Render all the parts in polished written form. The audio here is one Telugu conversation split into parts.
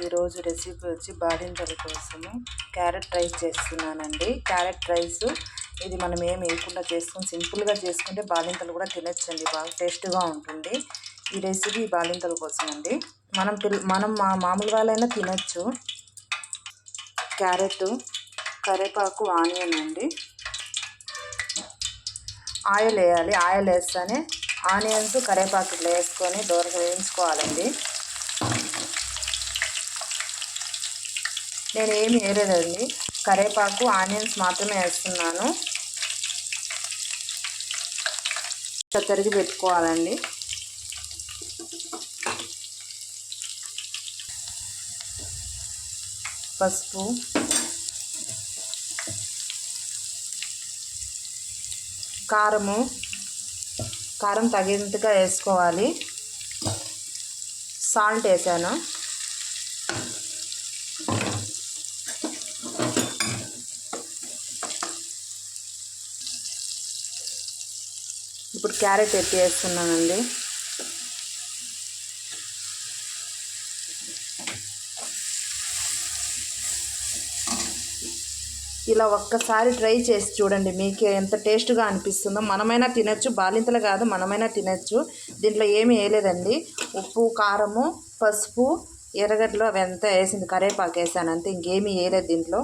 ఈరోజు రెసిపీ వచ్చి బాలింతల కోసము క్యారెట్ రైస్ చేస్తున్నానండి. క్యారెట్ రైస్ ఇది మనం ఏం వేయకుండా చేసుకొని సింపుల్గా చేసుకుంటే బాలింతలు కూడా తినచ్చండి, బాగా టేస్ట్గా ఉంటుంది. ఈ రెసిపీ బాలింతల కోసం అండి. మనం మామూలు వాళ్ళైనా తినచ్చు. క్యారెట్, కరివేపాకు, ఆనియన్ అండి. ఆయిల్ వేయాలి. ఆయిల్ వేస్తేనే ఆనియన్స్ కరివేపాకు ఇట్లా వేసుకొని దూరంగా వేయించుకోవాలండి. నేను ఏమి వేయలేదండి, కరివేపాకు ఆనియన్స్ మాత్రమే వేస్తున్నాను. తరిగి పెట్టుకోవాలండి. పసుపు, కారం తగినంతగా వేసుకోవాలి. సాల్ట్ వేసాను. ఇప్పుడు క్యారెట్ ఎత్తి వేస్తున్నానండి. ఇలా ఒక్కసారి ట్రై చేసి చూడండి, మీకు ఎంత టేస్ట్గా అనిపిస్తుందో. మనమైనా తినచ్చు, బాలింతలు కాదు మనమైనా తినచ్చు. దీంట్లో ఏమీ వేయలేదండి. ఉప్పు, కారము, పసుపు, ఎర్రగడ్డలు అవి అంతా వేసింది, కరివేపాకు వేసాను అంతే, ఇంకేమీ వేయలేదు దీంట్లో.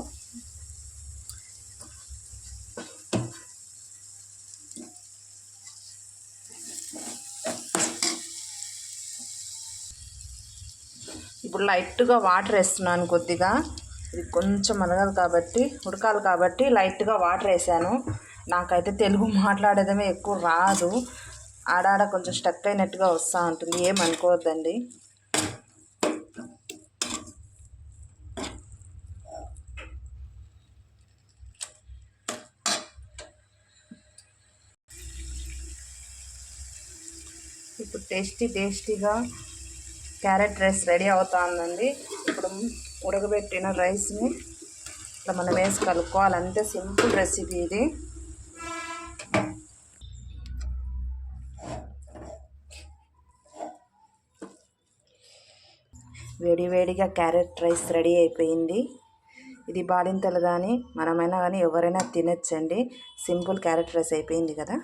ఇప్పుడు లైట్గా వాటర్ వేస్తున్నాను కొద్దిగా. ఇది కొంచెం ఉడకాలి కాబట్టి లైట్గా వాటర్ వేసాను. నాకైతే తెలుగు మాట్లాడడమే ఎక్కువ రాదు, ఆడాడ కొంచెం స్టక్ అయినట్టుగా వస్తూ ఉంటుంది, ఏమనుకోవద్దండి. ఇప్పుడు టేస్టీగా క్యారెట్ రైస్ రెడీ అవుతుందండి. ఇప్పుడు ఉడకబెట్టిన రైస్ని ఇట్లా మనం వేసి కలుపుకోవాలి, అంతే. సింపుల్ రెసిపీ ఇది. వేడివేడిగా క్యారెట్ రైస్ రెడీ అయిపోయింది. ఇది బాలింతలు కానీ మనమైనా కానీ ఎవరైనా తినచ్చండి. సింపుల్ క్యారెట్ రైస్ అయిపోయింది కదా.